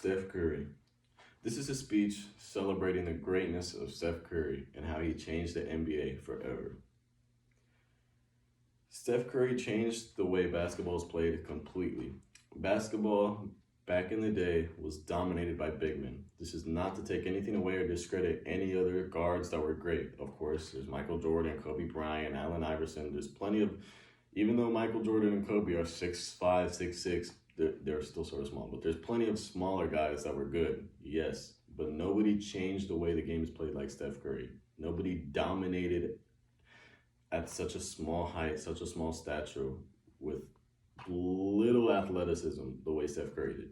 Steph Curry. This is a speech celebrating the greatness of Steph Curry and how he changed the NBA forever. Steph Curry changed the way basketball is played completely. Basketball back in the day was dominated by big men. This is not to take anything away or discredit any other guards that were great. Of course, there's Michael Jordan, Kobe Bryant, Allen Iverson. There's plenty of, even though Michael Jordan and Kobe are 6'5", 6'6", they're still sort of small, but there's plenty of smaller guys that were good, yes. But nobody changed the way the game is played like Steph Curry. Nobody dominated at such a small height, such a small stature, with little athleticism the way Steph Curry did.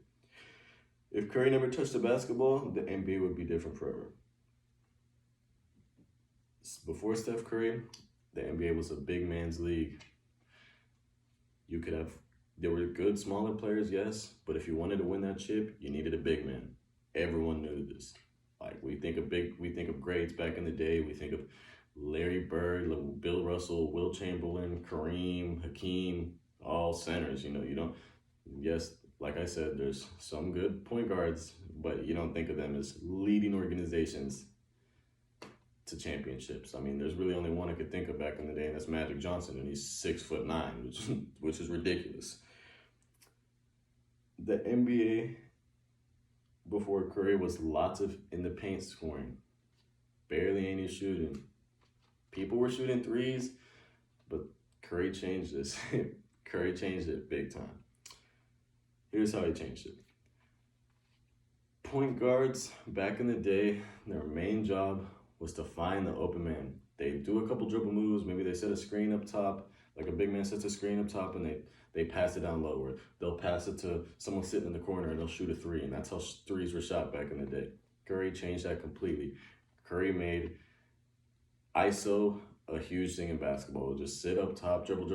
If Curry never touched the basketball, the NBA would be different forever. Before Steph Curry, the NBA was a big man's league. There were good smaller players, yes, but if you wanted to win that chip, you needed a big man. Everyone knew this. Like we think of greats back in the day. We think of Larry Bird, Bill Russell, Will Chamberlain, Kareem, Hakeem, all centers. Yes, like I said, there's some good point guards, but you don't think of them as leading organizations to championships. I mean, there's really only one I could think of back in the day, and that's Magic Johnson, and he's 6'9", which is ridiculous. The NBA before Curry was lots of in the paint scoring, barely any shooting. People were shooting threes, but Curry changed this. Curry changed it big time. Here's how he changed it. Point guards back in the day, their main job was to find the open man. They do a couple dribble moves. Maybe they set a screen up top, like a big man sets a screen up top, and they pass it down lower. They'll pass it to someone sitting in the corner, and they'll shoot a three, and that's how threes were shot back in the day. Curry changed that completely. Curry made ISO a huge thing in basketball. Just sit up top, dribble,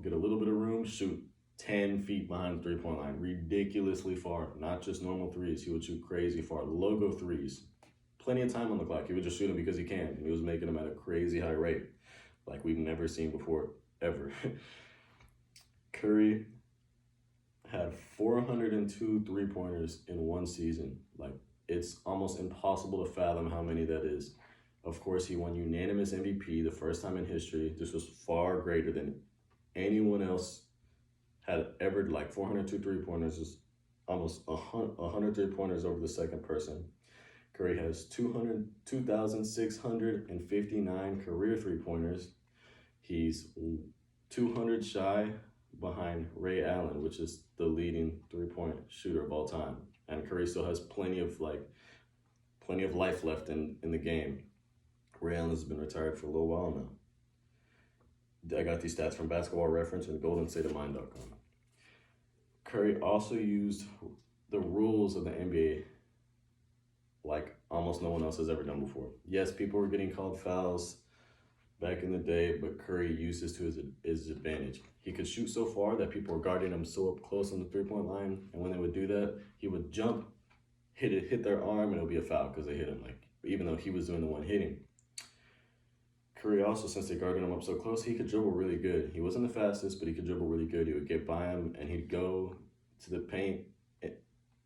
get a little bit of room, shoot 10 feet behind the three-point line, ridiculously far, not just normal threes. He would shoot crazy far, logo threes. Plenty of time on the clock. He would just shoot them because he can. He was making them at a crazy high rate, like we've never seen before, ever. Curry had 402 three-pointers in one season. Like, it's almost impossible to fathom how many that is. Of course, he won unanimous MVP the first time in history. This was far greater than anyone else had ever. Like 402 three-pointers is almost 100 three-pointers over the second person. Curry has 2,659 career three-pointers. He's 200 shy behind Ray Allen, which is the leading three-point shooter of all time. And Curry still has plenty of life left in the game. Ray Allen has been retired for a little while now. I got these stats from Basketball Reference and GoldenStateOfMind.com. Curry also used the rules of the NBA like almost no one else has ever done before. Yes, people were getting called fouls back in the day, but Curry used this to his advantage. He could shoot so far that people were guarding him so up close on the three-point line, and when they would do that, he would jump, hit their arm, and it would be a foul because they hit him, even though he was doing the one hitting. Curry also, since they guarded him up so close, he could dribble really good. He wasn't the fastest, but he could dribble really good. He would get by him, and he'd go to the paint,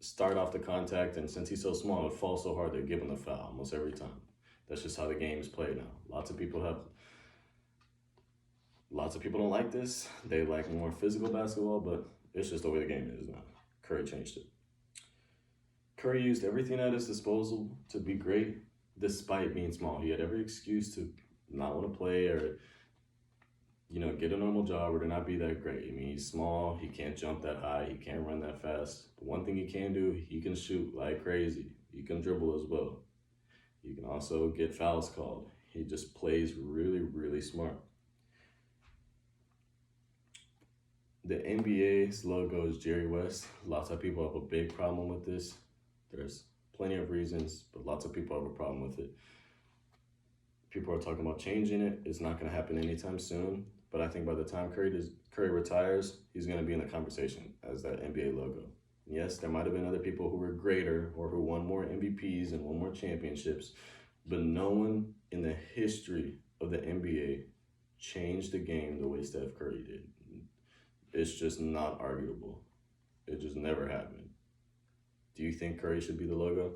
start off the contact, and since he's so small, it would fall so hard, they'd give him the foul almost every time. That's just how the game is played now. Lots of people don't like this. They like more physical basketball, but it's just the way the game is now. Curry changed it. Curry used everything at his disposal to be great despite being small. He had every excuse to not want to play or get a normal job or to not be that great. I mean, he's small, he can't jump that high, he can't run that fast. But one thing he can do, he can shoot like crazy. He can dribble as well. He can also get fouls called. He just plays really, really smart. The NBA's logo is Jerry West. Lots of people have a big problem with this. There's plenty of reasons, but lots of people have a problem with it. People are talking about changing it. It's not going to happen anytime soon. But I think by the time Curry retires, he's going to be in the conversation as that NBA logo. Yes, there might have been other people who were greater or who won more MVPs and won more championships, but no one in the history of the NBA changed the game the way Steph Curry did. It's just not arguable. It just never happened. Do you think Curry should be the logo?